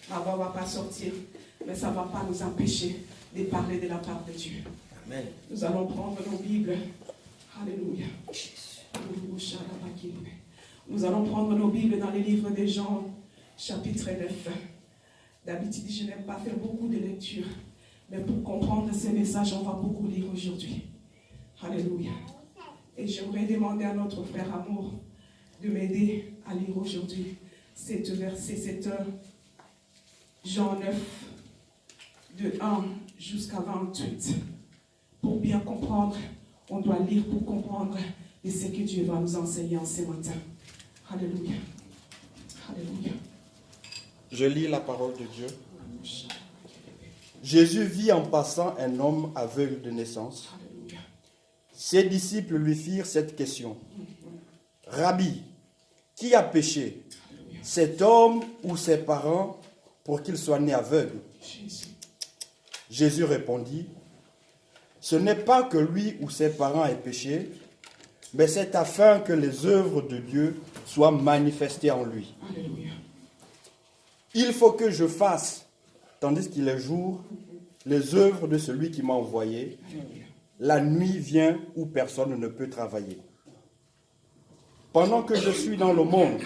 Ma voix ne va pas sortir, mais ça ne va pas nous empêcher de parler de la part de Dieu. Amen. Nous allons prendre nos Bibles. Alléluia. Nous allons prendre nos Bibles dans les livres de Jean, chapitre 9. D'habitude, je n'aime pas faire beaucoup de lectures, mais pour comprendre ces messages, on va beaucoup lire aujourd'hui. Alléluia. Et j'aimerais demander à notre frère Amour de m'aider à lire aujourd'hui cet verset, cette Jean 9, de 1 jusqu'à 28. Pour bien comprendre, on doit lire pour comprendre et ce que Dieu va nous enseigner en ce matin. Alléluia. Alléluia. Je lis la parole de Dieu. Jésus vit en passant un homme aveugle de naissance. Alléluia. Ses disciples lui firent cette question. Rabbi, qui a péché, cet homme ou ses parents, pour qu'il soit né aveugle? Jésus. Jésus répondit, ce n'est pas que lui ou ses parents aient péché, mais c'est afin que les œuvres de Dieu soient manifestées en lui. Alléluia. Il faut que je fasse, tandis qu'il est jour, les œuvres de celui qui m'a envoyé. Alléluia. La nuit vient où personne ne peut travailler. Pendant que je suis dans le monde,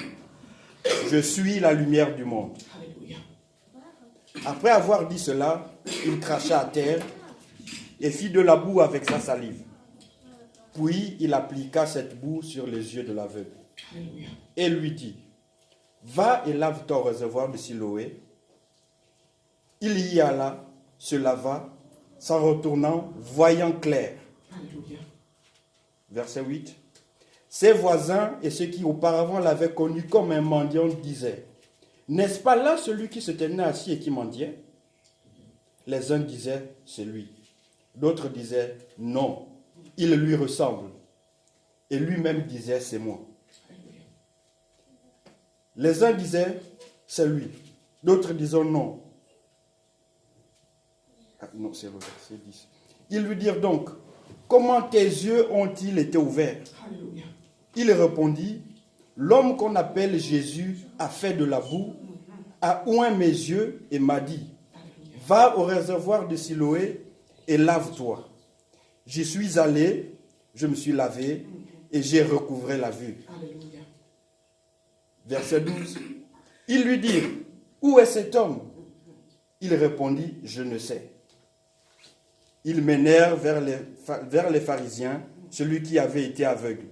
je suis la lumière du monde. Alléluia. Après avoir dit cela, il cracha à terre et fit de la boue avec sa salive. Puis il appliqua cette boue sur les yeux de l'aveugle Alléluia. et lui dit, va et lave-toi au réservoir de Siloé. Il y alla, se lava, s'en retournant, voyant clair. Alléluia. Verset 8. Ses voisins et ceux qui auparavant l'avaient connu comme un mendiant disaient, n'est-ce pas là celui qui se tenait assis et qui mendiait? Les uns disaient, c'est lui. D'autres disaient, non, il lui ressemble. Et lui-même disait, c'est moi. Alléluia. Les uns disaient, c'est lui. D'autres disaient, non. Ah, non, c'est le verset 10. Ils lui dirent donc, comment tes yeux ont-ils été ouverts? Alléluia. Il répondit, l'homme qu'on appelle Jésus a fait de la boue, a oint mes yeux et m'a dit, va au réservoir de Siloé et lave-toi. J'y suis allé, je me suis lavé et j'ai recouvré la vue. Alléluia. Verset 12. Ils lui dirent, où est cet homme? Il répondit, je ne sais. Ils menèrent vers les pharisiens celui qui avait été aveugle.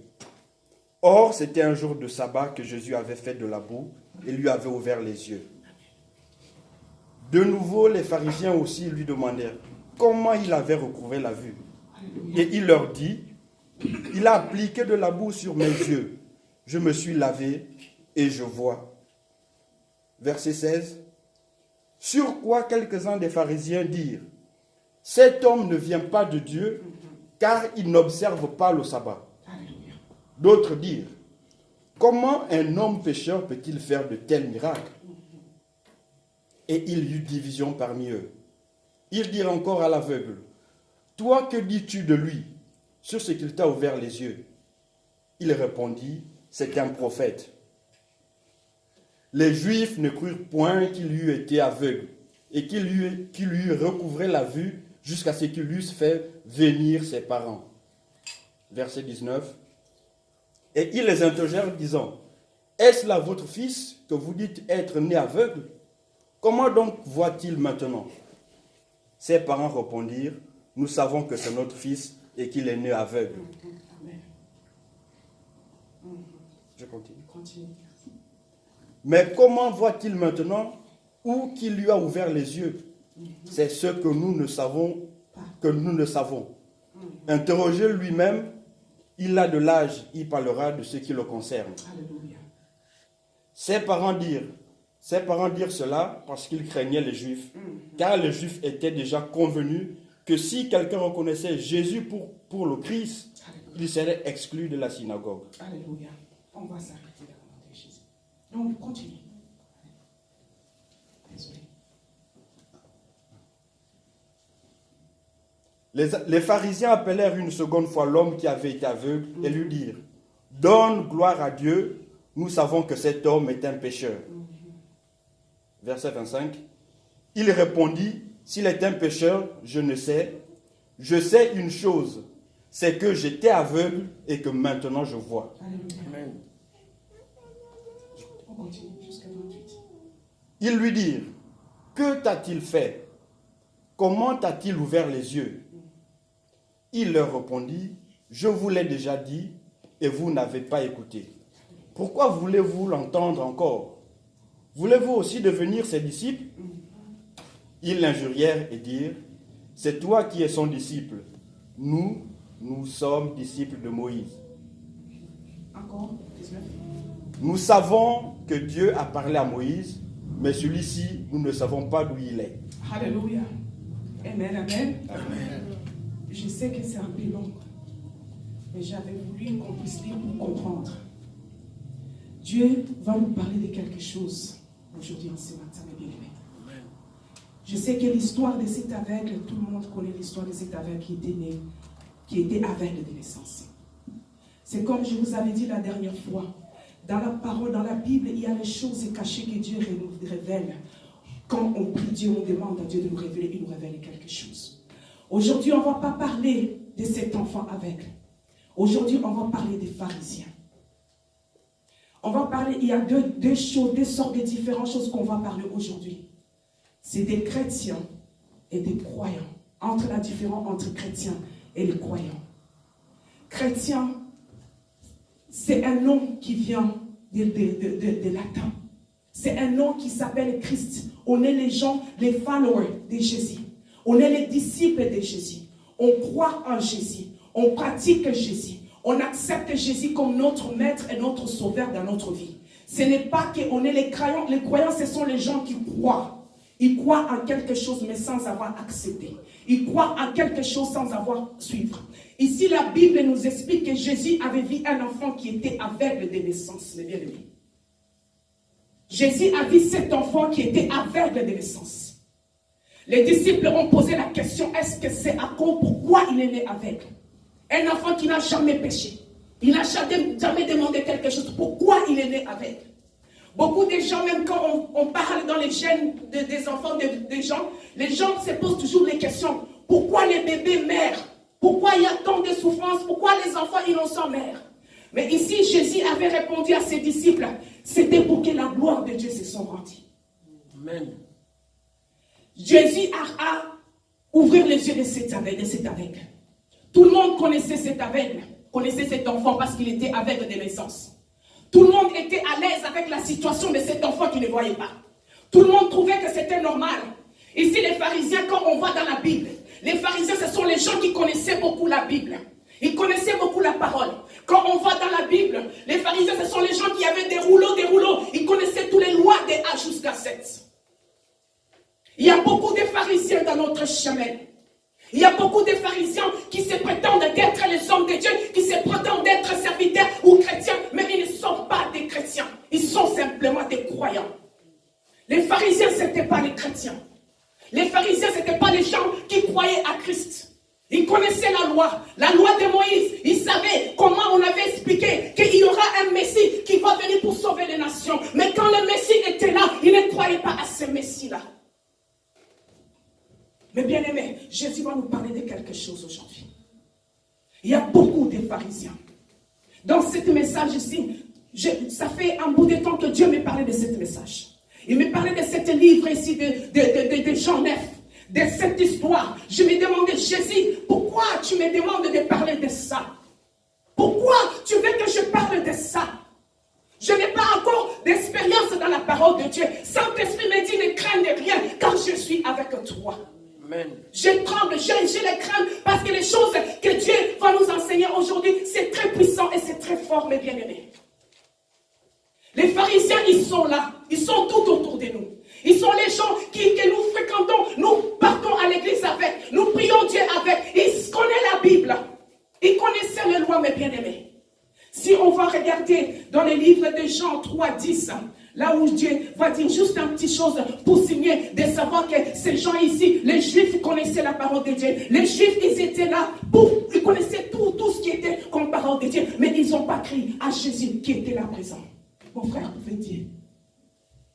Or, c'était un jour de sabbat que Jésus avait fait de la boue et lui avait ouvert les yeux. De nouveau, les pharisiens aussi lui demandèrent comment il avait recouvré la vue. Alléluia. Et il leur dit, il a appliqué de la boue sur mes yeux. Je me suis lavé et je vois. Verset 16. Sur quoi quelques-uns des pharisiens dirent, cet homme ne vient pas de Dieu, car il n'observe pas le sabbat. Alléluia. D'autres dirent, comment un homme pécheur peut-il faire de tels miracles? Et il y eut division parmi eux. Ils dirent encore à l'aveugle, toi que dis-tu de lui, sur ce qu'il t'a ouvert les yeux? Il répondit, c'est un prophète. Les Juifs ne crurent point qu'il eût été aveugle et qu'il lui eût recouvré la vue jusqu'à ce qu'il eusse fait venir ses parents. Verset 19. Et ils les interrogèrent disant, est-ce là votre fils que vous dites être né aveugle? Comment donc voit-il maintenant? Ses parents répondirent, nous savons que c'est notre fils et qu'il est né aveugle. Amen. Je continue. Continue. Mais comment voit-il maintenant ou qui lui a ouvert les yeux? C'est ce que nous ne savons, Interrogez lui-même, il a de l'âge, il parlera de ce qui le concerne. Alléluia. Ses parents dirent cela parce qu'ils craignaient les Juifs, car les Juifs étaient déjà convenus que si quelqu'un reconnaissait Jésus pour le Christ, il serait exclu de la synagogue. Alléluia. On va s'arrêter là au nom de Jésus. Non, continue. Désolé. Les pharisiens appelèrent une seconde fois l'homme qui avait été aveugle et lui dirent, donne gloire à Dieu, nous savons que cet homme est un pécheur. verset 25. Il répondit, s'il est un pécheur, je ne sais. Je sais une chose, c'est que j'étais aveugle et que maintenant je vois. Alléluia. On continue jusqu'à 28. Ils lui dirent, que t'a-t-il fait? Comment t'a-t-il ouvert les yeux? Il leur répondit, je vous l'ai déjà dit et vous n'avez pas écouté. Pourquoi voulez-vous l'entendre encore? Voulez-vous aussi devenir ses disciples? Ils l'injurièrent et dirent, c'est toi qui es son disciple. Nous sommes disciples de Moïse. Encore 19. Nous savons que Dieu a parlé à Moïse, mais celui-ci, nous ne savons pas d'où il est. Alléluia. Amen, amen. Amen. Je sais que c'est un peu long, mais j'avais voulu qu'on puisse lire pour comprendre. Dieu va nous parler de quelque chose aujourd'hui, en ce matin, mes bien-aimés. Je sais que l'histoire de cet aveugle, tout le monde connaît l'histoire de cet aveugle qui était né, qui était aveugle de naissance. C'est comme je vous avais dit la dernière fois, dans la parole, dans la Bible, il y a les choses cachées que Dieu nous révèle. Quand on prie Dieu, on demande à Dieu de nous révéler, il nous révèle quelque chose. Aujourd'hui, on ne va pas parler de cet enfant aveugle. Aujourd'hui, on va parler des pharisiens. On va parler, il y a deux choses, deux sortes de différentes choses qu'on va parler aujourd'hui. C'est des chrétiens et des croyants. Entre la différence entre chrétiens et les croyants. Chrétien, c'est un nom qui vient de latin. C'est un nom qui s'appelle Christ. On est les gens, les followers de Jésus. On est les disciples de Jésus. On croit en Jésus. On pratique Jésus. On accepte Jésus comme notre maître et notre sauveur dans notre vie. Ce n'est pas qu'on est les croyants. Les croyants, ce sont les gens qui croient. Ils croient en quelque chose, mais sans avoir accepté. Ils croient en quelque chose sans avoir suivre. Ici, la Bible nous explique que Jésus avait vu un enfant qui était aveugle de naissance, mes bien-aimés. Jésus a vu cet enfant qui était aveugle de naissance. Les disciples ont posé la question, est-ce que c'est à cause pourquoi il est né aveugle? Un enfant qui n'a jamais péché. Il n'a jamais demandé quelque chose. Pourquoi il est né aveugle? Beaucoup de gens, même quand on parle dans les gènes des enfants, des gens, les gens se posent toujours les questions. Pourquoi les bébés meurent? Pourquoi il y a tant de souffrances? Pourquoi les enfants innocents meurent? Mais ici, Jésus avait répondu à ses disciples, c'était pour que la gloire de Dieu se soit rendue. Amen. Jésus a ouvert les yeux de cet aveugle. Tout le monde connaissait cet aveugle, connaissait cet enfant parce qu'il était aveugle de naissance. Tout le monde était à l'aise avec la situation de cet enfant qui ne voyait pas. Tout le monde trouvait que c'était normal. Ici, les pharisiens, quand on va dans la Bible, les pharisiens, ce sont les gens qui connaissaient beaucoup la Bible. Ils connaissaient beaucoup la parole. Quand on va dans la Bible, les pharisiens, ce sont les gens qui avaient des rouleaux. Ils connaissaient toutes les lois de A jusqu'à Z. Il y a beaucoup de pharisiens dans notre chemin. Il y a beaucoup de pharisiens qui se prétendent d'être les hommes de Dieu, qui se prétendent d'être serviteurs ou chrétiens, mais ils ne sont pas des chrétiens. Ils sont simplement des croyants. Les pharisiens, ce n'étaient pas les chrétiens. Les pharisiens, ce n'étaient pas les gens qui croyaient à Christ. Ils connaissaient la loi de Moïse. Ils savaient comment on avait expliqué qu'il y aura un Messie qui va venir pour sauver les nations. Mais quand le Messie était là, ils ne croyaient pas à ce Messie-là. Mais bien aimé, Jésus va nous parler de quelque chose aujourd'hui. Il y a beaucoup de pharisiens. Dans ce message ici, ça fait un bout de temps que Dieu me parlait de ce message. Il me parlait de ce livre ici de Jean 9, de cette histoire. Je me demandais, Jésus, pourquoi tu me demandes de parler de ça? Pourquoi tu veux que je parle de ça? Je n'ai pas encore d'expérience dans la parole de Dieu. Saint-Esprit me dit, ne crains de rien, car je suis avec toi. Amen. Je tremble, j'ai les craintes, parce que les choses que Dieu va nous enseigner aujourd'hui, c'est très puissant et c'est très fort, mes bien-aimés. Les pharisiens, ils sont là, ils sont tout autour de nous. Ils sont les gens que nous fréquentons, nous partons à l'église avec, nous prions Dieu avec. Ils connaissent la Bible, ils connaissaient les lois, mes bien-aimés. Si on va regarder dans les livres de Jean 3, 10, là où Dieu va dire juste une petite chose pour signer, de savoir que ces gens ici, les Juifs connaissaient la parole de Dieu. Les Juifs, ils étaient là, ils connaissaient tout ce qui était comme parole de Dieu, mais ils n'ont pas crié à Jésus qui était là présent. Mon frère pouvait dire,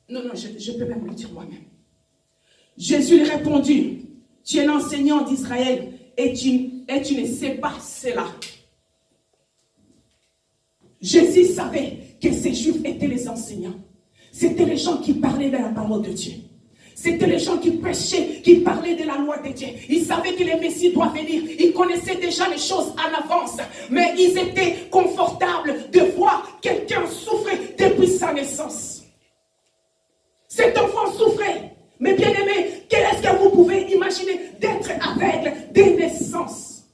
Non, je peux même le dire moi-même. Jésus lui répondit, tu es l'enseignant d'Israël et tu ne sais pas cela. Jésus savait que ces Juifs étaient les enseignants. C'était les gens qui parlaient de la parole de Dieu. C'était les gens qui prêchaient, qui parlaient de la loi de Dieu. Ils savaient que le Messie doit venir. Ils connaissaient déjà les choses en avance. Mais ils étaient confortables de voir quelqu'un souffrir depuis sa naissance. Cet enfant souffrait. Mais bien aimé, quel est-ce que vous pouvez imaginer d'être aveugle dès naissance?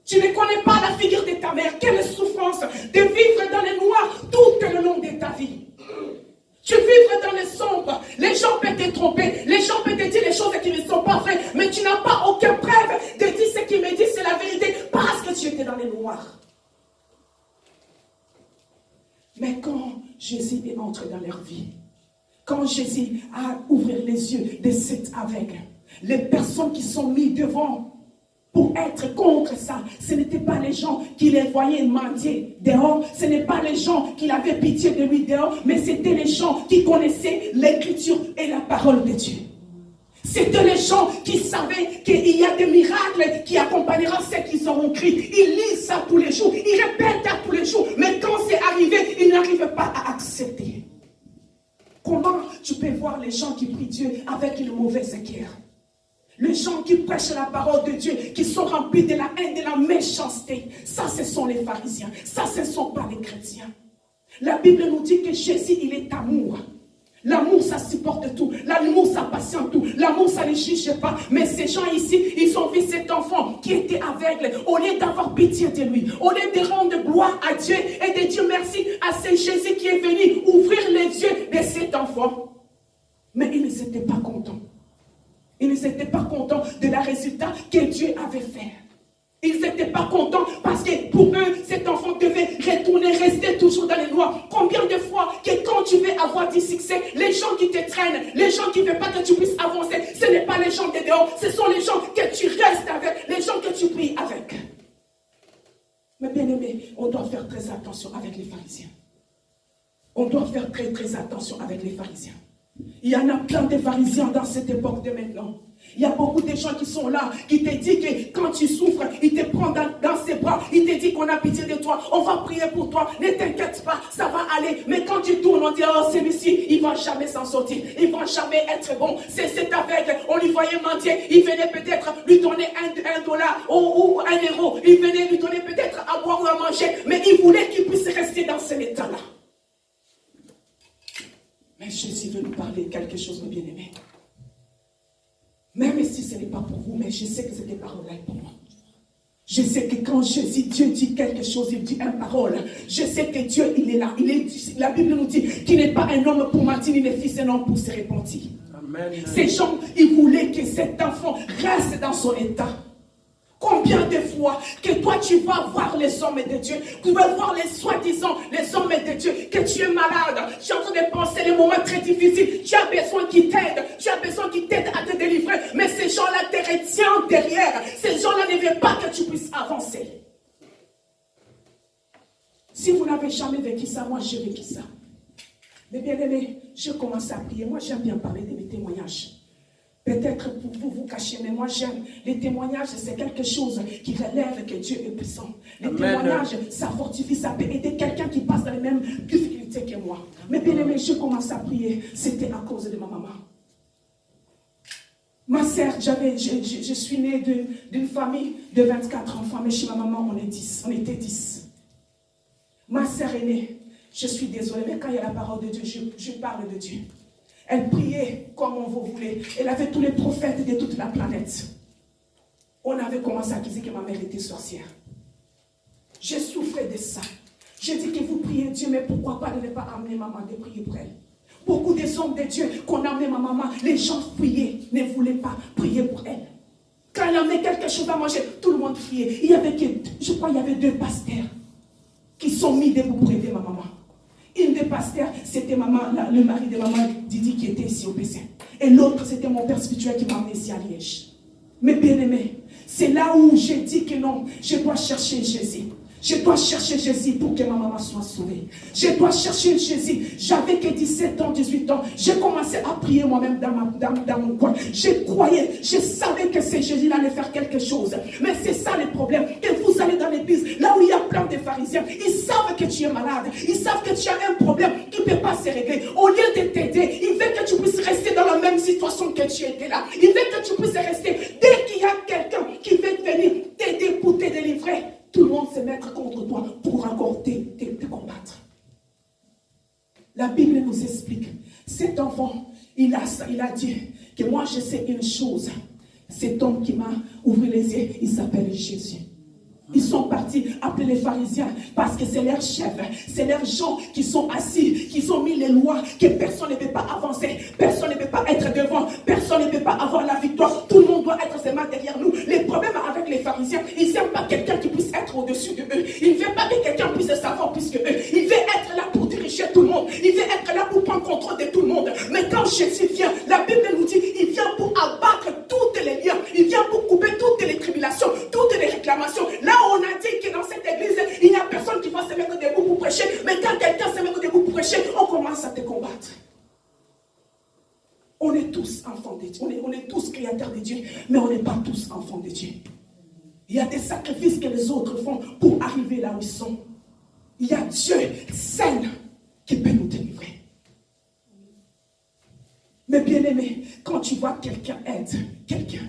Tu ne connais pas la figure de ta mère. Quelle souffrance de vivre dans le noir tout le long de ta vie. Tu vivres dans les sombres. Les gens peuvent te tromper. Les gens peuvent te dire les choses qui ne sont pas vraies. Mais tu n'as pas aucune preuve de dire ce qu'ils me disent, c'est la vérité. Parce que tu étais dans les noirs. Mais quand Jésus entre dans leur vie, quand Jésus a ouvert les yeux de cet aveugle, les personnes qui sont mises devant pour être contre ça, ce n'étaient pas les gens qui les voyaient mendier dehors, ce n'est pas les gens qui avaient pitié de lui dehors, mais c'était les gens qui connaissaient l'écriture et la parole de Dieu. C'était les gens qui savaient qu'il y a des miracles qui accompagneront ceux qui auront cru. Ils lisent ça tous les jours, ils répètent ça tous les jours, mais quand c'est arrivé, ils n'arrivent pas à accepter. Comment tu peux voir les gens qui prient Dieu avec une mauvaise cœur? Les gens qui prêchent la parole de Dieu, qui sont remplis de la haine, de la méchanceté. Ça, ce sont les pharisiens. Ça, ce ne sont pas les chrétiens. La Bible nous dit que Jésus, il est amour. L'amour, ça supporte tout. L'amour, ça patiente tout. L'amour, ça ne juge pas. Mais ces gens ici, ils ont vu cet enfant qui était aveugle. Au lieu d'avoir pitié de lui, au lieu de rendre gloire à Dieu et de dire merci à ce Jésus qui est venu ouvrir les yeux de cet enfant. Mais ils n'étaient pas contents. Ils n'étaient pas contents de la résultat que Dieu avait fait. Ils n'étaient pas contents parce que pour eux, cet enfant devait retourner, rester toujours dans les noirs. Combien de fois que quand tu veux avoir du succès, les gens qui te traînent, les gens qui ne veulent pas que tu puisses avancer, ce n'est pas les gens de dehors, ce sont les gens que tu restes avec, les gens que tu pries avec. Mais bien aimé, on doit faire très attention avec les pharisiens. On doit faire très très attention avec les pharisiens. Il y en a plein de pharisiens dans cette époque de maintenant. Il y a beaucoup de gens qui sont là, qui te disent que quand tu souffres, il te prend dans ses bras, il te dit qu'on a pitié de toi, on va prier pour toi, ne t'inquiète pas, ça va aller. Mais quand tu tournes, on dit, oh celui-ci, il ne va jamais s'en sortir, il ne va jamais être bon. C'est cet aveugle, on lui voyait mendier, il venait peut-être lui donner $1 ou €1, il venait lui donner peut-être à boire ou à manger, mais il voulait qu'il puisse rester dans cet état-là. Mais Jésus veut nous parler de quelque chose de bien-aimé. Même si ce n'est pas pour vous, mais je sais que cette parole-là est pour moi. Je sais que quand Dieu dit quelque chose, il dit une parole. Je sais que Dieu, il est là. La Bible nous dit qu'il n'est pas un homme pour mentir, ni le fils d'un homme pour se repentir. Amen. Ces gens, ils voulaient que cet enfant reste dans son état. Combien de fois que toi tu vas voir les hommes de Dieu, tu vas voir les soi-disant, les hommes de Dieu, que tu es malade, tu es en train de penser les moments très difficiles, tu as besoin qu'ils t'aident, à te délivrer, mais ces gens-là te retiennent derrière, ces gens-là ne veulent pas que tu puisses avancer. Si vous n'avez jamais vécu ça, moi j'ai vécu ça. Mais bien aimé, je commence à prier, moi j'aime bien parler de mes témoignages. Peut-être pour vous vous cachez, mais moi j'aime. Les témoignages, c'est quelque chose qui relève que Dieu est puissant. Les témoignages, ça fortifie, ça peut aider quelqu'un qui passe dans les mêmes difficultés que moi. Mais bien aimé, je commence à prier. C'était à cause de ma maman. Ma sœur, je suis née d'une famille de 24 enfants, mais chez ma maman, on était 10. Ma sœur est née. Je suis désolée, mais quand il y a la parole de Dieu, je parle de Dieu. Elle priait comme on vous voulait. Elle avait tous les prophètes de toute la planète. On avait commencé à dire que ma mère était sorcière. Je souffrais de ça. Je dis que vous priez Dieu, mais pourquoi pas de ne pas amener maman de prier pour elle? Beaucoup des hommes de Dieu qu'on amenait ma maman, les gens priaient, ne voulaient pas prier pour elle. Quand elle amenait quelque chose à manger, tout le monde priait. Je crois qu'il y avait 2 pasteurs qui sont mis debout pour aider ma maman. Une des pasteurs, c'était le mari de maman Didi qui était ici au PC. Et l'autre, c'était mon père spirituel qui m'a amené ici à Liège. Mais bien aimé, c'est là où j'ai dit que non, je dois chercher Jésus. Je dois chercher Jésus pour que ma maman soit sauvée. Je dois chercher Jésus. J'avais que 17 ans, 18 ans. J'ai commencé à prier moi-même dans mon coin. Je croyais, je savais que ce Jésus allait faire quelque chose. Mais c'est ça le problème. Que vous allez dans l'église, là où il y a plein de pharisiens, ils savent que tu es malade. Ils savent que tu as un problème qui ne peut pas se régler. Au lieu de t'aider, ils veulent que tu puisses rester dans la même situation que tu étais là. Ils veulent que tu puisses rester. Dès qu'il y a quelqu'un qui veut venir t'aider pour te délivrer, tout le monde se mettre contre toi pour encore te combattre. La Bible nous explique. Cet enfant, il a dit que moi je sais une chose. Cet homme qui m'a ouvert les yeux, il s'appelle Jésus. Ils sont partis appeler les pharisiens parce que c'est leurs chefs, c'est leurs gens qui sont assis, qui ont mis les lois, que personne ne peut pas avancer, personne ne peut pas être devant, personne ne peut pas avoir la victoire, tout le monde doit être seulement derrière nous. Le problème avec les pharisiens, ils n'aiment pas quelqu'un qui puisse être au-dessus de eux, ils ne veulent pas que quelqu'un puisse savoir plus que eux, ils veulent être là pour diriger tout le monde, ils veulent être là pour prendre contrôle de tout le monde. Mais quand Jésus vient, la Bible nous dit, il vient pour abattre toutes les liens, il vient pour couper toutes les tribulations, toutes les réclamations. Là, on a dit que dans cette église, il n'y a personne qui va se mettre debout pour prêcher. Mais quand quelqu'un se met debout pour prêcher, on commence à te combattre. On est tous enfants de Dieu. On est tous créateurs de Dieu. Mais on n'est pas tous enfants de Dieu. Il y a des sacrifices que les autres font pour arriver là où ils sont. Il y a Dieu seul qui peut nous délivrer. Mais bien aimé, quand tu vois quelqu'un aide quelqu'un,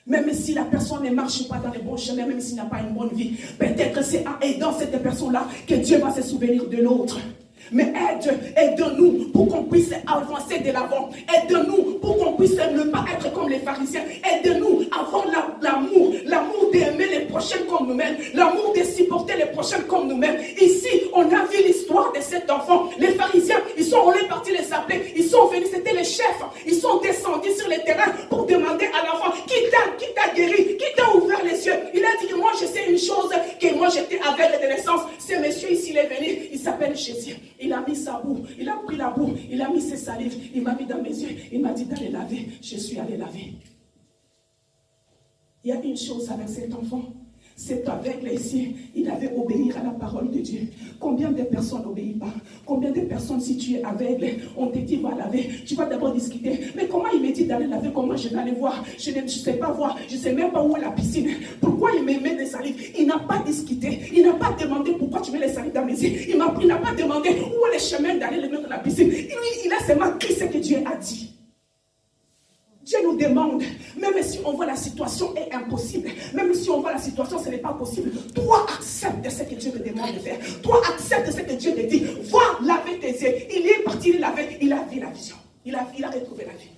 même si la personne ne marche pas dans les bons chemins, même s'il n'a pas une bonne vie, peut-être c'est en aidant cette personne-là que Dieu va se souvenir de l'autre. Mais aide-nous pour qu'on puisse avancer de l'avant. Aide-nous pour qu'on puisse ne pas être comme les pharisiens. Aide-nous à avoir l'amour d'aimer les prochains comme nous-mêmes, l'amour de supporter les prochains comme nous-mêmes. Ici, on a vu l'histoire de cet enfant. Les pharisiens, on est partis les appeler, ils sont venus, c'était les chefs. Ils sont descendus sur le terrain pour demander à l'enfant qui t'a guéri, qui t'a ouvert les yeux. Il a dit que moi je sais une chose, que moi j'étais aveugle de naissance. Ce monsieur ici, il est venu, il s'appelle Jésus. Il a mis sa boue, il a pris la boue, il a mis ses salives, il m'a mis dans mes yeux, il m'a dit d'aller laver. Je suis allé laver. Il y a une chose avec cet enfant, cet aveugle ici, il avait obéir à la parole de Dieu. Combien de personnes n'obéissent pas? Combien de personnes, si tu es aveugle, on te dit va laver, tu vas d'abord discuter. Mais comment il me dit d'aller laver? Comment je vais aller voir? Je ne sais pas voir, je ne sais même pas où est la piscine. Pourquoi il me met des salives? Il n'a pas discuté, il n'a pas demandé pourquoi tu mets les salives dans mes yeux. Il n'a pas demandé où est le chemin d'aller les mettre dans la piscine. Il a seulement écrit ce que Dieu a dit. Dieu nous demande, même si on voit la situation est impossible, même si on voit la situation ce n'est pas possible, toi accepte ce que Dieu te demande de faire, toi accepte ce que Dieu te dit, va laver tes yeux. Il est parti laver, il a vu la vision, il a retrouvé la vie.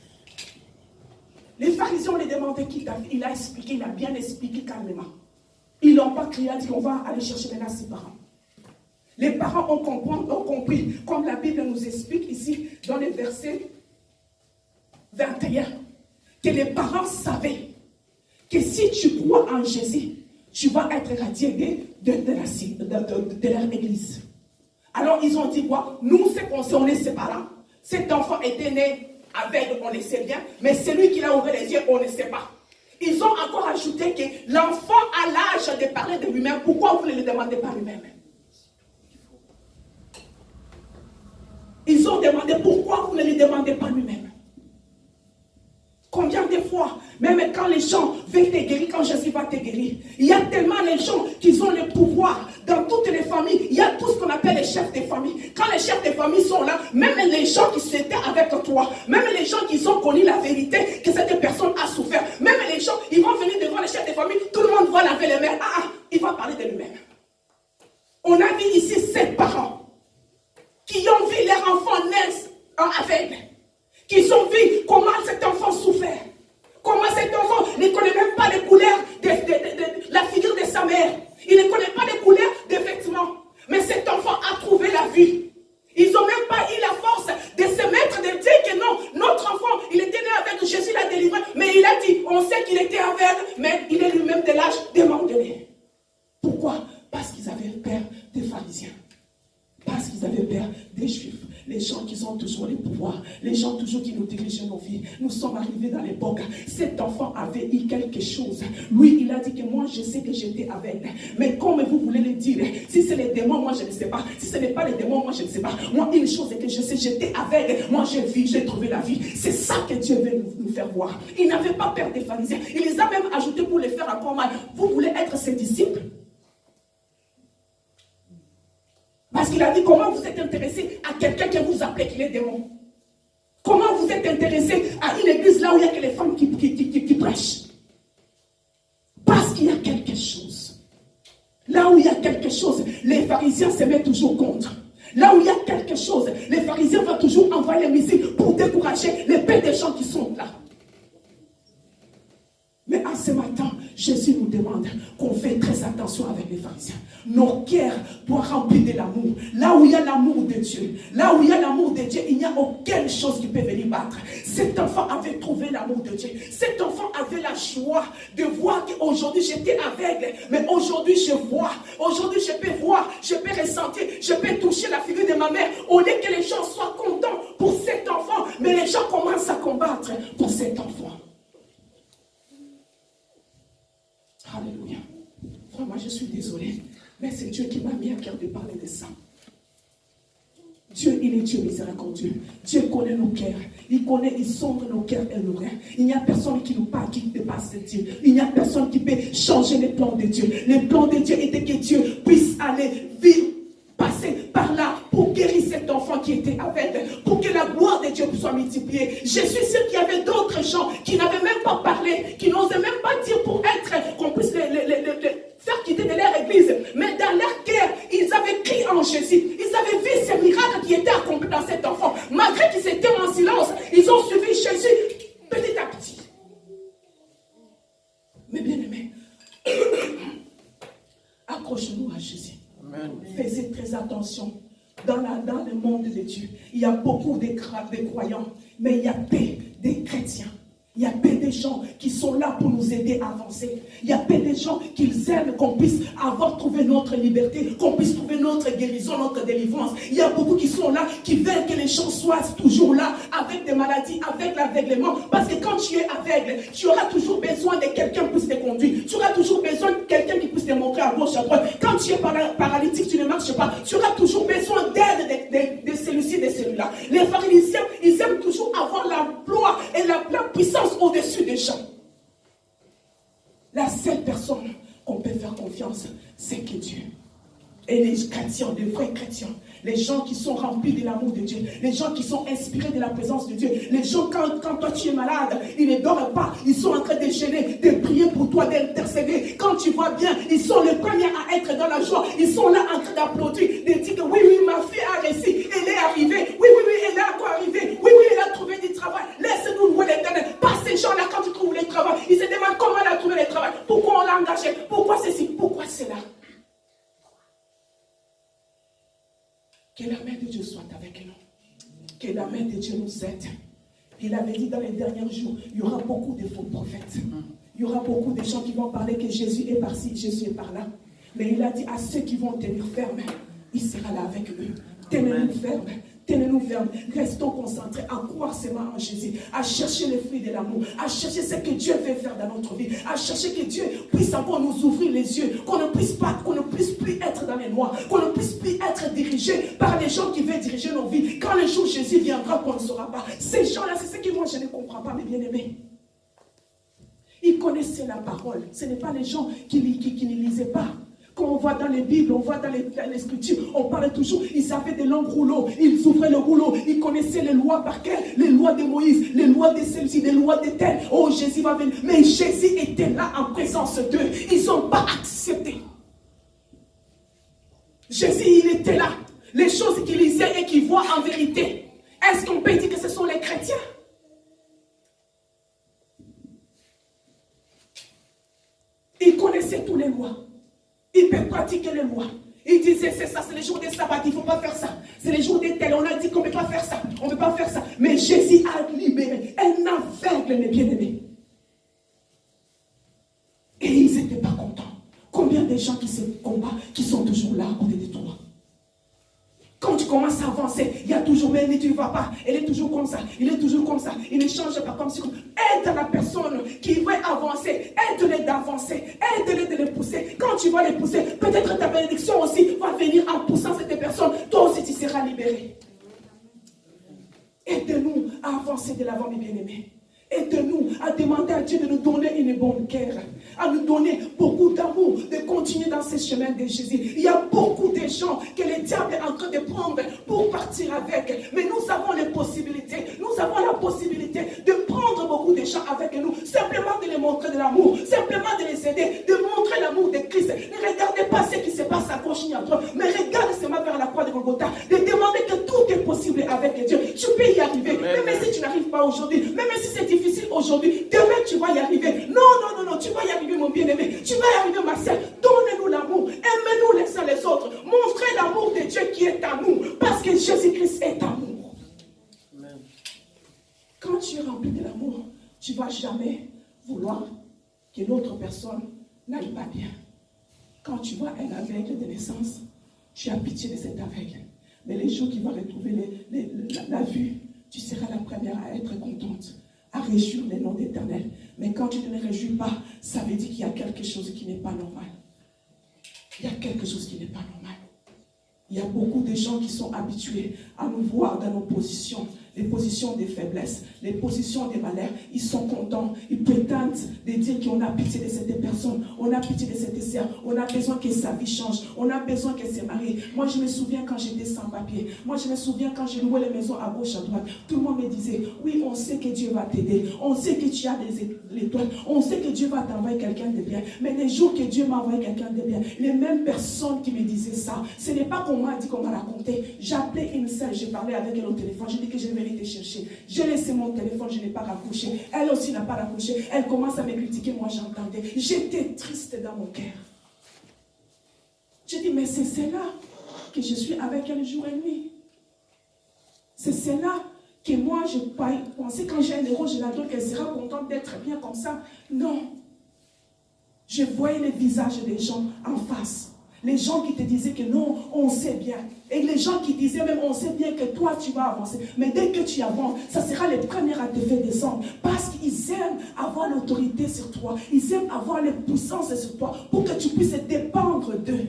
Les pharisiens ont demandé qui t'a vu, il a expliqué, il a bien expliqué calmement. Ils n'ont pas crié, dit on va aller chercher maintenant ses parents. Les parents ont compris, comme la Bible nous explique ici dans les versets 21. Que les parents savaient que si tu crois en Jésus, tu vas être radié de leur église. Alors ils ont dit quoi? Nous, c'est qu'on sait, on est ses parents. Cet enfant était né aveugle, on le sait bien, mais celui qui l'a ouvert les yeux, on ne sait pas. Ils ont encore ajouté que l'enfant a l'âge de parler de lui-même. Pourquoi vous ne le demandez pas lui-même? Ils ont demandé pourquoi vous ne le demandez pas lui-même. Combien de fois, même quand les gens veulent te guérir, quand Jésus va te guérir, il y a tellement les gens qui ont le pouvoir dans toutes les familles. Il y a tout ce qu'on appelle les chefs de famille. Quand les chefs de famille sont là, même les gens qui étaient avec toi, même les gens qui ont connu la vérité que cette personne a souffert, même les gens, ils vont venir devant les chefs de famille, tout le monde va laver les mains. Il va parler de lui-même. On a vu ici 7 parents qui ont vu leur enfant naître aveugle. Qui ont vu comment cet enfant souffert. Comment cet enfant ne connaît même pas les couleurs de la figure de sa mère. Il ne connaît pas les couleurs des vêtements. Mais cet enfant a trouvé la vue. Ils n'ont même pas eu la force de se mettre, de dire que non, notre enfant, il était né avec Jésus, l'a délivré. Mais il a dit, on sait qu'il était aveugle, mais il est lui-même de l'âge, demandez-le. Pourquoi? Parce qu'ils avaient peur des pharisiens. Parce qu'ils avaient peur des juifs. les gens qui ont toujours les pouvoirs, les gens toujours qui nous dirigent nos vies. Nous sommes arrivés dans l'époque. Cet enfant avait eu quelque chose. Lui, il a dit que moi, je sais que j'étais aveugle. Mais comme vous voulez le dire, si c'est les démons, moi, je ne sais pas. Si ce n'est pas les démons, moi, je ne sais pas. Moi, une chose est que je sais, j'étais aveugle. Moi, j'ai vu, j'ai trouvé la vie. C'est ça que Dieu veut nous faire voir. Il n'avait pas peur des pharisiens. Il les a même ajoutés pour les faire encore mal. Vous voulez être ses disciples? Parce qu'il a dit, comment vous êtes intéressé à quelqu'un que vous appelez qu'il est démon? Comment vous êtes intéressé à une église là où il n'y a que les femmes qui prêchent? Parce qu'il y a quelque chose. Là où il y a quelque chose, les pharisiens se mettent toujours contre. Là où il y a quelque chose, les pharisiens vont toujours envoyer les missiles pour décourager les paix des gens qui sont là. Mais à ce matin, Jésus nous demande qu'on fait très attention avec les pharisiens. Nos cœurs doivent remplir de l'amour. Là où il y a l'amour de Dieu, là où il y a l'amour de Dieu, il n'y a aucune chose qui peut venir battre. Cet enfant avait trouvé l'amour de Dieu. Cet enfant avait la joie de voir qu'aujourd'hui j'étais aveugle, mais aujourd'hui je vois. Aujourd'hui je peux voir, je peux ressentir, je peux toucher la figure de ma mère. Au lieu que les gens soient contents pour cet enfant, mais les gens commencent à combattre pour cet enfant. Alléluia. Vraiment, je suis désolée. Mais c'est Dieu qui m'a mis à cœur de parler de ça. Dieu, il est Dieu miséricordieux. Dieu connaît nos cœurs. Il connaît, il sonde nos cœurs et nos reins. Il n'y a personne qui nous parle, qui dépasse Dieu. Il n'y a personne qui peut changer les plans de Dieu. Les plans de Dieu étaient que Dieu puisse aller vivre, passer par là pour guérir cet enfant qui était aveugle, pour que la gloire de Dieu soit multipliée. Je suis sûr qu'il y avait d'autres gens qui n'avaient même pas parlé, qui n'osaient même pas dire pour être, qu'on puisse les faire quitter de leur église. Mais dans leur cœur, ils avaient crié en Jésus. Ils avaient vu ces miracles qui étaient accomplis dans cet enfant. Malgré qu'ils étaient en silence, ils ont suivi Jésus petit à petit. Mais bien aimés, accrochez-nous à Jésus. Amen. Faites très attention. Dans le monde de Dieu, il y a beaucoup de croyants, mais il y a peu des chrétiens. Il y a peu de gens qui sont là pour nous aider à avancer. Il y a peu de gens qui aiment qu'on puisse avoir trouvé notre liberté, qu'on puisse trouver notre guérison, notre délivrance. Il y a beaucoup qui sont là, qui veulent que les gens soient toujours là, avec des maladies, avec l'aveuglement. Parce que quand tu es aveugle, tu auras toujours besoin de quelqu'un qui puisse te conduire. Tu auras toujours besoin de quelqu'un qui puisse te montrer à gauche, à droite. Quand tu es paralytique, tu ne marches pas. Tu auras toujours besoin d'aide de celui-ci, de celui-là. Les pharisiens, ils aiment toujours avoir la gloire et la puissance au-dessus des gens. La seule personne qu'on peut faire confiance, c'est que Dieu. Et les chrétiens, les vrais chrétiens, les gens qui sont remplis de l'amour de Dieu, les gens qui sont inspirés de la présence de Dieu, les gens quand toi tu es malade, ils ne dorment pas, ils sont en train de gêner, de prier pour toi, d'intercéder. Quand tu vois bien, ils sont les premiers à être dans la joie, ils sont là en train d'applaudir, de dire que oui, ma fille a réussi, elle est arrivée, oui, elle est encore arrivée, oui, elle a trouvé du travail, laisse-nous louer l'Éternel. Pas ces gens-là, quand tu trouves le travail, ils se demandent comment elle a trouvé le travail, pourquoi on l'a engagé, pourquoi ceci, pourquoi cela. Que la main de Dieu soit avec nous. Que la main de Dieu nous aide. Il avait dit dans les derniers jours, il y aura beaucoup de faux prophètes. Il y aura beaucoup de gens qui vont parler que Jésus est par-ci, Jésus est par-là. Mais il a dit à ceux qui vont tenir ferme, il sera là avec eux. Tenez-nous ferme. Tenez-nous fermes, restons concentrés à croire seulement en Jésus, à chercher les fruits de l'amour, à chercher ce que Dieu veut faire dans notre vie, à chercher que Dieu puisse encore nous ouvrir les yeux, qu'on ne puisse plus être dans les noirs, qu'on ne puisse plus être dirigé par les gens qui veulent diriger nos vies. Quand le jour Jésus viendra, qu'on ne saura pas. Ces gens-là, c'est ce que moi je ne comprends pas, mes bien-aimés. Ils connaissaient la parole. Ce n'est pas les gens qui ne lisaient pas. Quand on voit dans les Bibles, on voit dans les Scriptures, on parle toujours, ils avaient des longs rouleaux, ils ouvraient le rouleau, ils connaissaient les lois par cœur, les lois de Moïse, les lois de celle-ci, les lois de tel. Oh, Jésus va venir. Mais Jésus était là en présence d'eux. Ils n'ont pas accepté. Jésus, il était là. Les choses qu'il lisait et qu'il voit en vérité. Est-ce qu'on peut dire que ce sont les chrétiens? Ils connaissaient toutes les lois. Il peut pratiquer les lois. Il disait, c'est ça, c'est les jours des sabbats, il ne faut pas faire ça. C'est les jours des tels, on a dit qu'on ne peut pas faire ça. On ne peut pas faire ça. Mais Jésus a libéré un aveugle, mes bien-aimés. Et ils n'étaient pas contents. Combien de gens qui se combattent, qui sont toujours là à côté de toi? Quand tu commences à avancer, il y a toujours, mais tu ne vas pas, elle est toujours comme ça, il est toujours comme ça, il ne change pas comme si. Aide la personne qui veut avancer, aide-les d'avancer, aide-les de les pousser. Quand tu vas les pousser, peut-être ta bénédiction aussi va venir en poussant cette personne, toi aussi tu seras libéré. Aide-nous à avancer de l'avant, mes bien-aimés. Aide-nous à demander à Dieu de nous donner une bonne cœur, à nous donner beaucoup d'amour, de continuer dans ce chemin de Jésus. Il y a beaucoup de gens que le diable est en train de prendre pour partir avec. Mais nous avons les possibilités. Nous avons la possibilité de prendre beaucoup de gens avec nous. Simplement de les montrer de l'amour. Simplement de les aider. De montrer l'amour de Christ. Ne regardez pas ce qui se passe à gauche ni à droite. Mais regarde seulement vers la croix de Golgotha. De demander que tout est possible avec Dieu. Tu peux y arriver. Même si tu n'arrives pas aujourd'hui. Même si c'est difficile aujourd'hui. Demain tu vas y arriver. Non, tu vas y arriver mon bien-aimé. Tu vas y arriver ma sœur. Donnez-nous l'amour. Aimez-nous les uns les autres. Montrez l'amour de Dieu qui est à nous. Parce que Jésus-Christ est amour. Amen. Quand tu es rempli de l'amour, tu ne vas jamais vouloir que l'autre personne n'aille pas bien. Quand tu vois un aveugle de naissance, tu as pitié de cet aveugle. Mais les jours qui vont retrouver la vue, tu seras la première à être contente, à réjouir le nom d'Éternel. Mais quand tu ne te réjouis pas, ça veut dire qu'il y a quelque chose qui n'est pas normal. Il y a quelque chose qui n'est pas normal. Il y a beaucoup de gens qui sont habitués à nous voir dans nos positions, les positions des faiblesses, les positions des malheurs. Ils sont contents, ils prétendent de dire qu'on a pitié de cette personne, on a pitié de cette sœur, on a besoin que sa vie change, on a besoin qu'elle se marie. Moi je me souviens quand j'étais sans papier, moi je me souviens quand je louais les maisons à gauche, à droite, tout le monde me disait, oui on sait que Dieu va t'aider, on sait que tu as des étoiles, on sait que Dieu va t'envoyer quelqu'un de bien. Mais les jours que Dieu m'a envoyé quelqu'un de bien, les mêmes personnes qui me disaient ça, ce n'est pas qu'on m'a dit, qu'on m'a raconté. J'appelais une sœur, j'ai parlé avec elle au téléphone, j'ai dit que je vais te chercher. J'ai laissé mon téléphone, je n'ai pas raccroché. Elle aussi n'a pas raccroché. Elle commence à me critiquer, moi j'entendais. J'étais triste dans mon cœur. J'ai dit, mais c'est celle-là que je suis avec elle jour et nuit. C'est celle-là que moi je pensais quand j'ai un héros, je la donne, qu'elle sera contente d'être bien comme ça. Non. Je voyais les visages des gens en face. Les gens qui te disaient que non, on sait bien. Et les gens qui disaient même, on sait bien que toi, tu vas avancer. Mais dès que tu avances, ça sera les premiers à te faire descendre. Parce qu'ils aiment avoir l'autorité sur toi. Ils aiment avoir les puissances sur toi pour que tu puisses dépendre d'eux.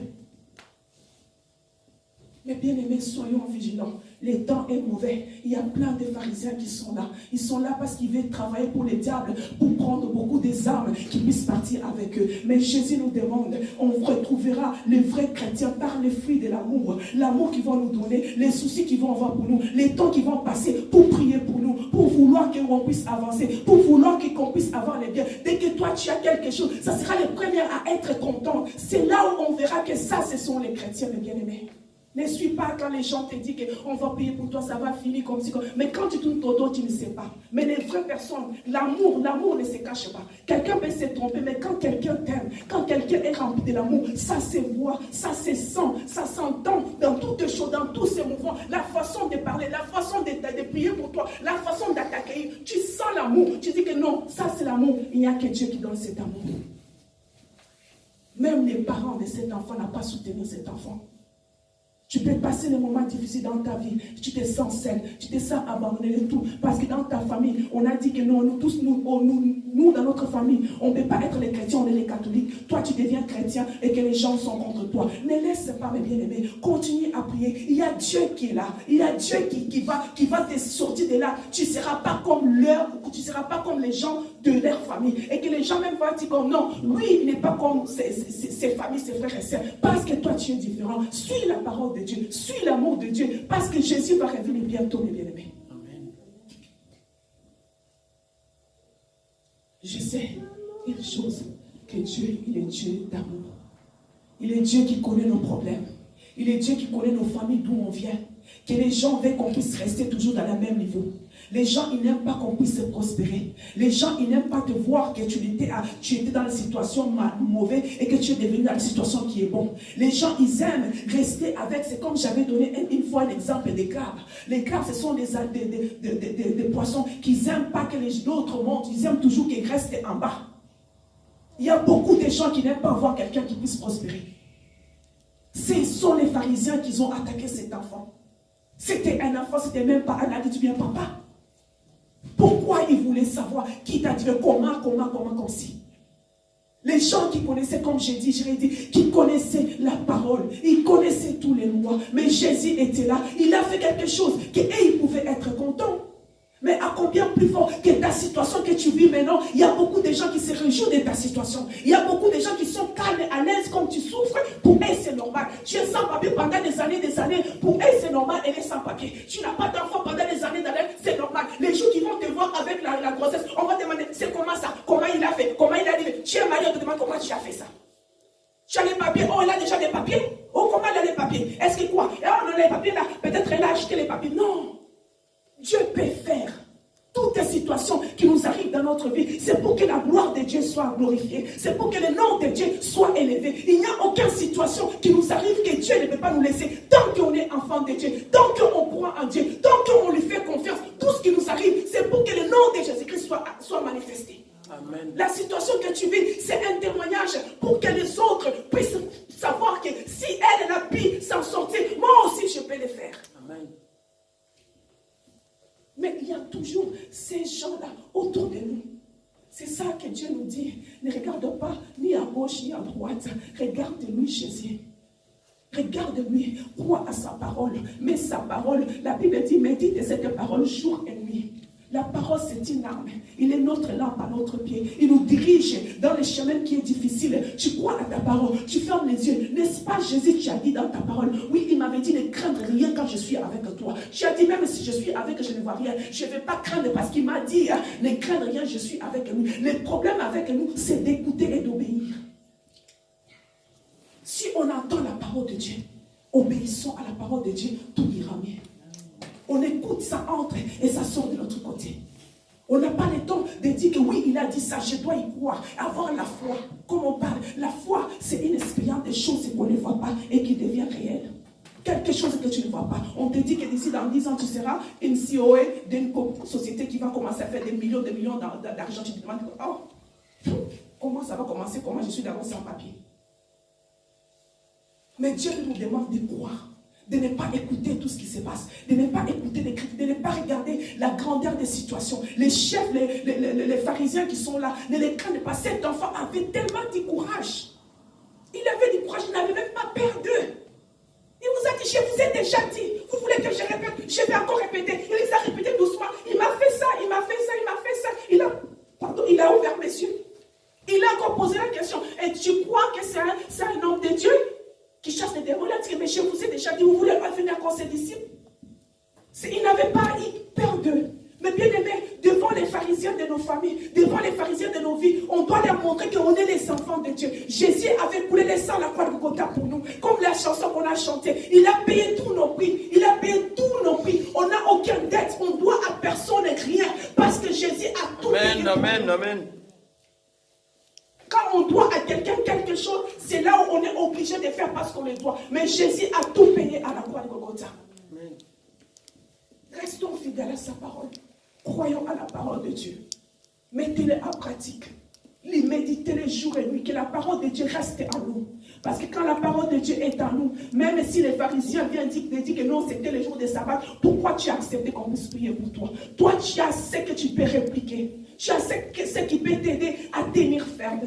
Mais bien aimés, soyons vigilants. Le temps est mauvais. Il y a plein de pharisiens qui sont là. Ils sont là parce qu'ils veulent travailler pour les diables, pour prendre beaucoup des armes qui puissent partir avec eux. Mais Jésus nous demande, on retrouvera les vrais chrétiens par les fruits de l'amour. L'amour qu'ils vont nous donner, les soucis qu'ils vont avoir pour nous, les temps qu'ils vont passer pour prier pour nous, pour vouloir qu'on puisse avancer, pour vouloir qu'on puisse avoir les biens. Dès que toi tu as quelque chose, ça sera les premières à être contents. C'est là où on verra que ça, ce sont les chrétiens, mes bien-aimés. Ne suis pas quand les gens te disent qu'on va payer pour toi, ça va finir comme si. Mais quand tu tournes ton dos, tu ne sais pas. Mais les vraies personnes, l'amour ne se cache pas. Quelqu'un peut se tromper, mais quand quelqu'un t'aime, quand quelqu'un est rempli de l'amour, ça se voit, ça se sent, ça s'entend dans toutes les choses, dans tous ces mouvements. La façon de parler, la façon de prier pour toi, la façon d'attaquer. Tu sens l'amour. Tu dis que non, ça c'est l'amour. Il n'y a que Dieu qui donne cet amour. Même les parents de cet enfant n'ont pas soutenu cet enfant. Tu peux passer des moments difficiles dans ta vie. Tu te sens seul, tu te sens abandonné de tout. Parce que dans ta famille, on a dit que non, nous tous, nous dans notre famille, on ne peut pas être les chrétiens, on est les catholiques. Toi, tu deviens chrétien et que les gens sont contre toi. Ne laisse pas, mes bien-aimés. Continue à prier. Il y a Dieu qui est là. Il y a Dieu qui va te sortir de là. Tu ne seras pas comme tu seras pas comme les gens de leur famille. Et que les gens même vont dire comme non, lui, il n'est pas comme ses familles, ses frères et sœurs. Parce que toi, tu es différent. Suis la parole de Dieu, suis l'amour de Dieu, parce que Jésus va revenir bientôt, mes bien-aimés. Amen. Je sais une chose, que Dieu, il est Dieu d'amour. Il est Dieu qui connaît nos problèmes. Il est Dieu qui connaît nos familles, d'où on vient. Que les gens veulent qu'on puisse rester toujours dans le même niveau. Les gens, ils n'aiment pas qu'on puisse prospérer. Les gens, ils n'aiment pas te voir que tu étais dans une situation mauvaise et que tu es devenu dans une situation qui est bonne. Les gens, ils aiment rester avec. C'est comme j'avais donné une fois un exemple des crabes. Les crabes, ce sont des poissons qu'ils n'aiment pas que les autres montent. Ils aiment toujours qu'ils restent en bas. Il y a beaucoup de gens qui n'aiment pas voir quelqu'un qui puisse prospérer. Ce sont les pharisiens qui ont attaqué cet enfant. C'était un enfant, c'était même pas un adulte, bien papa. Pourquoi il voulait savoir qui t'a dit comment, comme si? Les gens qui connaissaient, comme j'ai dit, qui connaissaient la parole, ils connaissaient tous les lois, mais Jésus était là, il a fait quelque chose, et ils pouvaient être contents. Mais à combien plus fort que ta situation que tu vis maintenant, il y a beaucoup de gens qui se réjouissent de ta situation. Il y a beaucoup de gens qui sont calmes et à l'aise comme tu souffres. Pour eux, c'est normal. Tu es sans papier pendant des années. Pour eux, c'est normal. Elle est sans papier. Tu n'as pas d'enfant pendant des années, c'est normal. Les jours qui vont te voir avec la grossesse, on va te demander, c'est comment ça? Comment il a fait? Comment il a dit? Tu es marié, on te demande comment tu as fait ça. Tu as les papiers. Oh, elle a déjà des papiers. Oh, comment elle a les papiers? Est-ce que quoi? Oh, on a les papiers là. Peut-être elle a acheté les papiers. Non. Dieu peut faire toutes les situations qui nous arrivent dans notre vie. C'est pour que la gloire de Dieu soit glorifiée. C'est pour que le nom de Dieu soit élevé. Il n'y a aucune situation qui nous arrive que Dieu ne peut pas nous laisser. Tant qu'on est enfant de Dieu, tant qu'on croit en Dieu, tant qu'on lui fait confiance, tout ce qui nous arrive, c'est pour que le nom de Jésus-Christ soit manifesté. Amen. La situation que tu vis, c'est un témoignage pour que les autres puissent savoir que si elle a pu s'en sortir, moi aussi je peux le faire. Amen. Mais il y a toujours ces gens-là autour de nous. C'est ça que Dieu nous dit. Ne regarde pas ni à gauche ni à droite. Regarde-lui, Jésus. Regarde-lui. Crois à sa parole. Mais sa parole, la Bible dit, médite cette parole jour et nuit. La parole, c'est une arme. Il est notre lampe à notre pied. Il nous dirige dans le chemin qui est difficile. Tu crois à ta parole. Tu fermes les yeux. N'est-ce pas, Jésus, tu as dit dans ta parole. Oui, il m'avait dit, ne craindre rien quand je suis avec toi. Tu as dit, même si je suis avec, je ne vois rien. Je ne vais pas craindre parce qu'il m'a dit, hein, ne craindre rien, je suis avec nous. Le problème avec nous, c'est d'écouter et d'obéir. Si on entend la parole de Dieu, obéissons à la parole de Dieu, tout ira mieux. On écoute, ça entre et ça sort de l'autre côté. On n'a pas le temps de dire que oui, il a dit ça, je dois y croire. Avoir la foi, comme on parle, la foi, c'est une expérience des choses qu'on ne voit pas et qui devient réelle. Quelque chose que tu ne vois pas. On te dit que d'ici dans 10 ans, tu seras une CEO d'une société qui va commencer à faire des millions d'argent. Tu te demandes, oh, comment ça va commencer? Comment je suis d'abord sans papier? Mais Dieu nous demande de croire. De ne pas écouter tout ce qui se passe, de ne pas écouter les critiques, de ne pas regarder la grandeur des situations. Les chefs, les pharisiens qui sont là, ne les craignent pas. Cet enfant avait tellement du courage. Il avait du courage, il n'avait même pas peur d'eux. Il vous a dit, je vous ai déjà dit. Vous voulez que je répète? Je vais encore répéter. Il les a répétés doucement. Il m'a fait ça, il m'a fait ça, il m'a fait ça. Il a ouvert mes yeux. Il a encore posé la question. Et tu crois que c'est un homme de Dieu qui chasse les démons? Il a dit, mais je vous ai déjà dit, vous voulez venir comme ses disciples? Il n'avait pas peur d'eux. Mais bien aimé, devant les pharisiens de nos familles, devant les pharisiens de nos vies, on doit leur montrer qu'on est les enfants de Dieu. Jésus avait coulé le sang à la croix de Golgotha pour nous, comme la chanson qu'on a chantée. Il a payé tous nos prix. Il a payé tous nos prix. On n'a aucune dette. On doit à personne rien. Parce que Jésus a tout payé. Amen, amen. Quand on doit à quelqu'un quelque chose, c'est là où on est obligé de faire parce qu'on le doit. Mais Jésus a tout payé à la croix de Golgotha. Amen. Restons fidèles à sa parole. Croyons à la parole de Dieu. Mettez-le en pratique. Méditez-le jour et nuit. Que la parole de Dieu reste en nous. Parce que quand la parole de Dieu est en nous, même si les pharisiens viennent dire que non, c'était le jour de sabbat, pourquoi tu as accepté qu'on puisse prier pour toi? Toi, tu as ce que tu peux répliquer. Tu as ce qui peut t'aider à tenir ferme.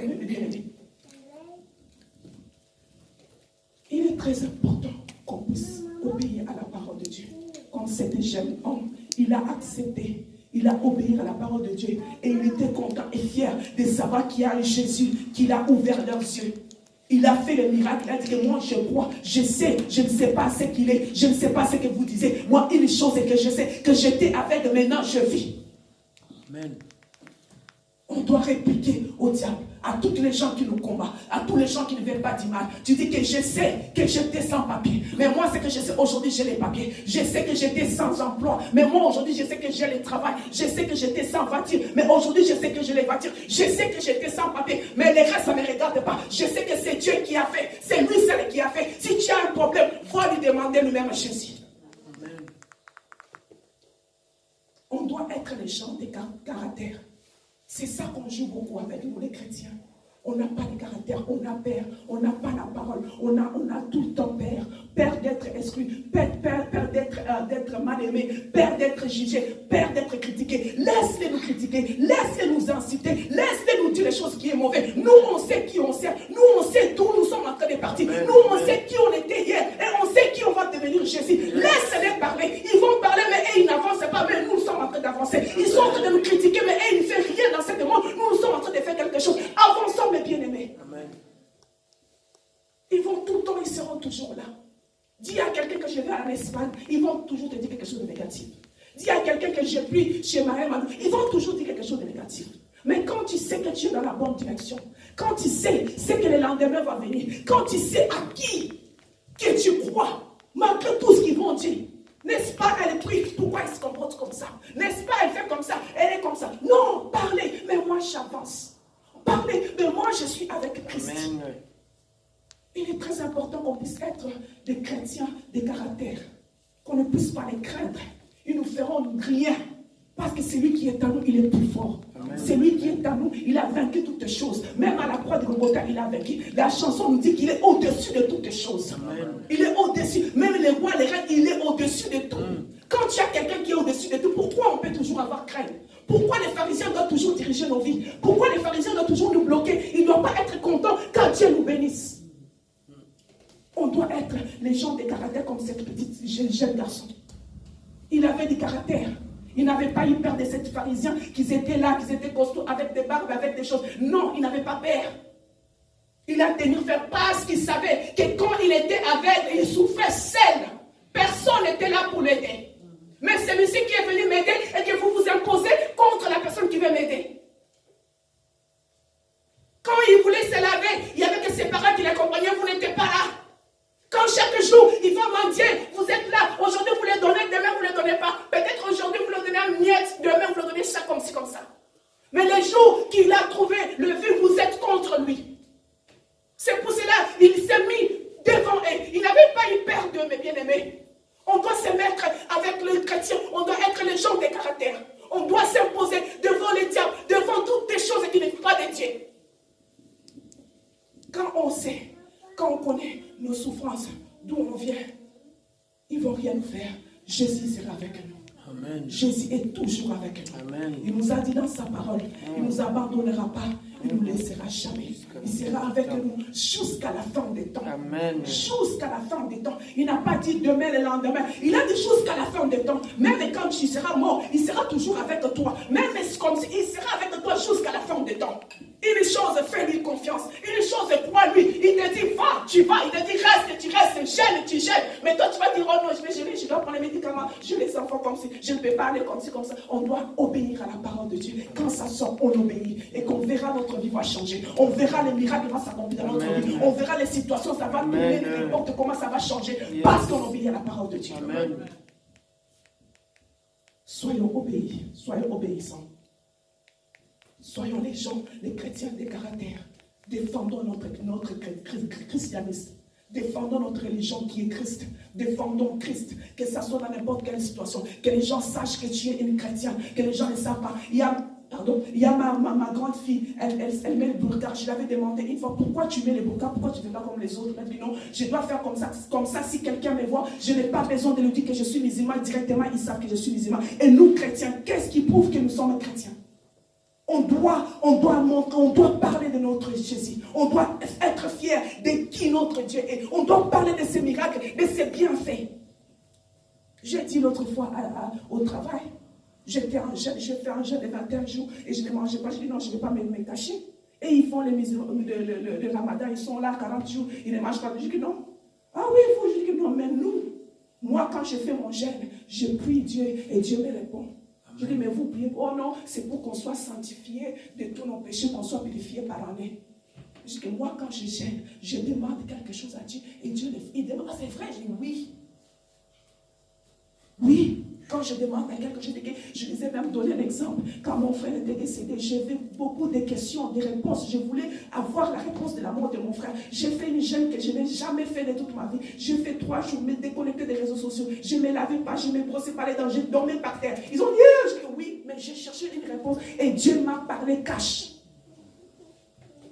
Il est très important qu'on puisse obéir à la parole de Dieu. Comme cet jeune homme, il a accepté. Il a obéi à la parole de Dieu. Et il était content et fier de savoir qu'il y a un Jésus qui a ouvert leurs yeux. Il a fait le miracle. Il a dit que moi je crois, je sais, je ne sais pas ce qu'il est. Je ne sais pas ce que vous disiez. Moi, une chose est que je sais, que j'étais aveugle, maintenant je vis. Amen. On doit répliquer au diable, à toutes les gens qui nous combattent, à tous les gens qui ne veulent pas du mal. Tu dis que je sais que j'étais sans papier. Mais moi, c'est que je sais, aujourd'hui, j'ai les papiers. Je sais que j'étais sans emploi. Mais moi, aujourd'hui, je sais que j'ai le travail. Je sais que j'étais sans voiture. Mais aujourd'hui, je sais que j'ai les voitures. Je sais que j'étais sans papier. Mais les restes, ça ne me regarde pas. Je sais que c'est Dieu qui a fait. C'est lui seul qui a fait. Si tu as un problème, va lui demander lui-même à Jésus. Amen. On doit être les gens de caractère. C'est ça qu'on joue beaucoup avec nous, les chrétiens. On n'a pas de caractère, on a peur, on n'a pas la parole, on a tout le temps peur. Peur d'être exclu, peur d'être mal aimé, peur d'être jugé, peur d'être critiqué. Laisse-les nous critiquer, laisse-les nous inciter, laisse-les nous dire les choses qui sont mauvaises. Nous, on sait qui on sert, nous, on sait d'où nous sommes en train de partir, nous, on sait qui on était hier et on sait qui on va devenir Jésus. Laisse-les parler, ils vont parler, mais ils n'avancent pas, mais nous sommes en train d'avancer. Ils sont en train de nous critiquer, mais ils ne font rien dans ce monde. Nous sommes en train de faire quelque chose. Avançons, mes bien-aimés. Amen. Ils vont tout le temps, ils seront toujours là. Dis à quelqu'un que je vais en Espagne, ils vont toujours te dire quelque chose de négatif. Dis à quelqu'un que je prie chez Marie-Manou, ils vont toujours dire quelque chose de négatif. Mais quand tu sais que tu es dans la bonne direction, quand tu sais que le lendemain va venir, quand tu sais à qui que tu crois, malgré tout ce qu'ils vont dire, n'est-ce pas, elle prie, pourquoi elle se comporte comme ça? N'est-ce pas, elle fait comme ça, elle est comme ça? Non, parlez, mais moi j'avance. Parlez, mais moi je suis avec Christ. Amen. Il est très important qu'on puisse être des chrétiens de caractère, qu'on ne puisse pas les craindre. Ils nous feront rien, parce que celui qui est en nous, il est plus fort. Amen. Celui qui est en nous, il a vaincu toutes choses. Même à la croix de Golgotha, il a vaincu. La chanson nous dit qu'il est au-dessus de toutes choses. Amen. Il est au-dessus. Même les rois, les reines, il est au-dessus de tout. Quand tu as quelqu'un qui est au-dessus de tout, pourquoi on peut toujours avoir crainte? Pourquoi les pharisiens doivent toujours diriger nos vies? Pourquoi les pharisiens doivent toujours nous bloquer? Ils ne doivent pas être contents quand Dieu nous bénisse. On doit être les gens de caractère comme cette petite jeune garçon. Il avait du caractère. Il n'avait pas eu peur de ces pharisiens qui étaient là, qui étaient costauds avec des barbes, avec des choses. Non, il n'avait pas peur. Il a tenu faire parce qu'il savait que quand il était aveugle, il souffrait seul. Personne n'était là pour l'aider. Mais celui-ci qui est venu m'aider et que vous vous imposez contre la personne qui veut m'aider. Quand il voulait se laver, il n'y avait que ses parents qui l'accompagnaient, vous n'étiez pas là. Quand chaque jour, il va mendier, vous êtes là. Aujourd'hui, vous les donnez, demain, vous ne les donnez pas. Peut-être aujourd'hui, vous leur donnez un miette, demain, vous leur donnez ça comme ci, comme ça. Mais le jour qu'il a trouvé le vu, vous êtes contre lui. C'est pour cela qu'il s'est mis devant eux. Il n'avait pas eu peur d'eux, mes bien-aimés. On doit se mettre avec les chrétiens, on doit être les gens de caractère. On doit s'imposer devant les diables, devant toutes les choses qui ne sont pas de Dieu. Quand on sait, quand on connaît nos souffrances, d'où on vient, ils ne vont rien nous faire. Jésus sera avec nous. Amen. Jésus est toujours avec nous. Amen. Il nous a dit dans sa parole, il ne nous abandonnera pas, il ne nous laissera jamais. Il sera avec nous jusqu'à la fin des temps. Amen. Jusqu'à la fin des temps. Il n'a pas dit demain, le lendemain. Il a dit jusqu'à la fin des temps. Même quand tu seras mort, il sera toujours avec toi. Même comme si il sera avec toi jusqu'à la fin des temps. Une chose, fais-lui confiance. Une chose, crois-lui. Il te dit, va, tu vas. Il te dit, reste, tu restes. Gêne, tu gênes. Mais toi, tu vas dire, oh non, je dois prendre les médicaments. J'ai les enfants comme si. Je ne peux pas aller comme ci, comme ça. On doit obéir à la parole de Dieu. Quand ça sort, on obéit. Et qu'on verra notre vie va changer. On verra les miracles qui vont s'accomplir dans notre vie. On verra les situations, ça va tourner, n'importe comment ça va changer. Parce qu'on obéit à la parole de Dieu. Amen. Soyons obéis. Soyons obéissants. Soyons les gens, les chrétiens de caractère. Défendons notre christianisme. Défendons notre religion qui est Christ. Défendons Christ. Que ça soit dans n'importe quelle situation. Que les gens sachent que tu es une chrétienne. Que les gens ne savent pas. Il y a ma grande fille. Elle met le burqa. Je l'avais demandé une fois, pourquoi tu mets le burqa? Pourquoi tu ne fais pas comme les autres? Elle m'a dit non, je dois faire comme ça. Comme ça, si quelqu'un me voit, je n'ai pas besoin de lui dire que je suis musulman. Directement, ils savent que je suis musulman. Et nous, chrétiens, qu'est-ce qui prouve que nous sommes chrétiens? On doit parler de notre Jésus. On doit être fiers de qui notre Dieu est. On doit parler de ses miracles, de ses bienfaits. J'ai dit l'autre fois au travail, j'ai fait un jeûne de 21 jours et je ne mangeais pas. Je dis non, je ne vais pas me cacher. Et ils font le ramadan, ils sont là 40 jours, ils ne mangent pas. Je dis non. Ah oui, vous, je dis non, mais nous, moi quand je fais mon jeûne, je prie Dieu et Dieu me répond. Je dis, mais vous priez, oh non, c'est pour qu'on soit sanctifié de tous nos péchés, qu'on soit purifié par année. Je dis que moi, quand je gêne, je demande quelque chose à Dieu, et Dieu, il demande, ah, c'est vrai, je dis oui. Oui, quand je demande à quelque chose, je les ai même donné l'exemple. Quand mon frère était décédé, j'avais beaucoup de questions, des réponses. Je voulais avoir la réponse de la mort de mon frère. J'ai fait une jeûne que je n'ai jamais fait de toute ma vie. J'ai fait 3 jours, me déconnecter des réseaux sociaux. Je ne me lavais pas, je ne me brossais pas les dents, je dormais par terre. Ils ont dit, je dis oui, mais j'ai cherché une réponse et Dieu m'a parlé cash.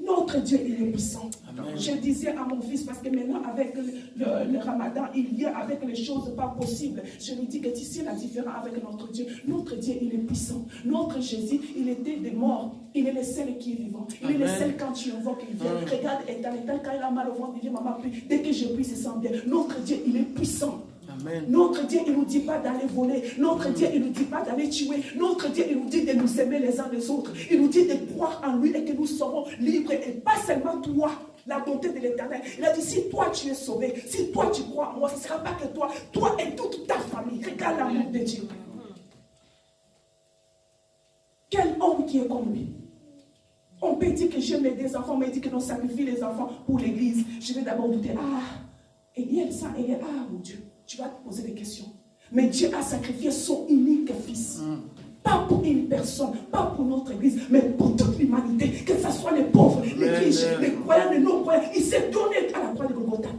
Notre Notre Dieu, il est puissant. Amen. Je disais à mon fils, parce que maintenant, avec le ramadan, il y a avec les choses pas possibles. Je lui dis que tu sais la différence avec notre Dieu. Notre Dieu, il est puissant. Notre Jésus, il était des morts. Il est le seul qui est vivant. Il est le seul quand tu invoques, il vient. Regarde, Ethan, quand il a mal au ventre, il dit, maman, prie. Dès que je prie, il se sent bien. Notre Dieu, il est puissant. Amen. Notre Dieu, il ne nous dit pas d'aller voler. Notre Dieu, il ne nous dit pas d'aller tuer. Notre Dieu, il nous dit de nous aimer les uns les autres. Il nous dit de croire en lui et que nous serons libres. Et pas seulement toi, la bonté de l'Éternel. Il a dit, si toi tu es sauvé, si toi tu crois en moi, ce ne sera pas que toi, toi et toute ta famille. Regarde l'amour de Dieu. Quel homme qui est comme lui? On peut dire que j'aime des enfants, on me dit que l'on sacrifie les enfants pour l'église. Je vais d'abord douter, Eliel, ça, Eliel, mon Dieu. Tu vas te poser des questions. Mais Dieu a sacrifié son unique fils. Pas pour une personne, pas pour notre église, mais pour toute l'humanité. Que ce soit les pauvres, les riches, les croyants, les non-croyants. Il s'est donné à la croix de Golgotha.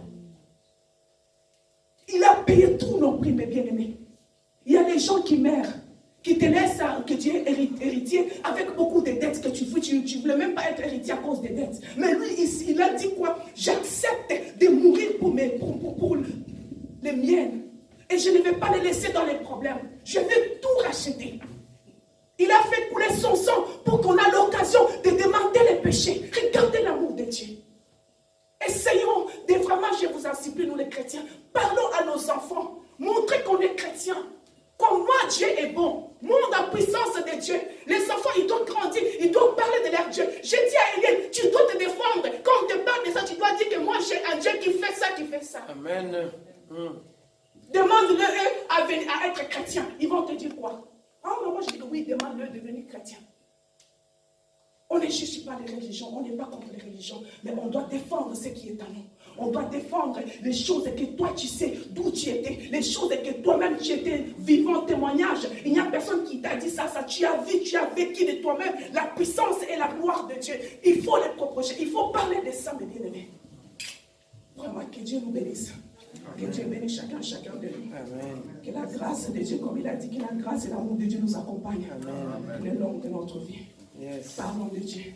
Il a payé tous nos prix, mes bien-aimés. Il y a des gens qui meurent, qui te laissent, que tu es héritier avec beaucoup de dettes que tu ne voulais même pas être héritier à cause des dettes. Mais lui, il a dit quoi? J'accepte de mourir pour les miennes. Et je ne vais pas les laisser dans les problèmes. Je vais tout racheter. Il a fait couler son sang pour qu'on ait l'occasion de demander les péchés. Regardez l'amour de Dieu. Essayons de vraiment, je vous en supplie, nous les chrétiens, parlons à nos enfants. Montrez qu'on est chrétien. Comme moi, Dieu est bon. Montre la puissance de Dieu. Les enfants, ils doivent grandir. Ils doivent parler de leur Dieu. J'ai dit à Eliel, tu dois te défendre. Quand on te parle de ça, tu dois dire que moi, j'ai un Dieu qui fait ça, qui fait ça. Amen. Demande-le à être chrétien. Ils vont te dire quoi? Moi, je dis que oui, demande-le de devenir chrétien. On ne juge pas les religions, on n'est pas contre les religions, mais on doit défendre ce qui est à nous. On doit défendre les choses que toi tu sais d'où tu étais, les choses que toi-même tu étais vivant témoignage. Il n'y a personne qui t'a dit ça, tu as vécu de toi-même la puissance et la gloire de Dieu. Il faut les protéger, il faut parler de ça, mes bien-aimés. Vraiment, que Dieu nous bénisse. Que Dieu bénisse chacun de nous. Amen. Que la grâce de Dieu, comme il a dit, que la grâce et l'amour de Dieu nous accompagnent Amen. le long de notre vie. Yes. Parlons de Dieu.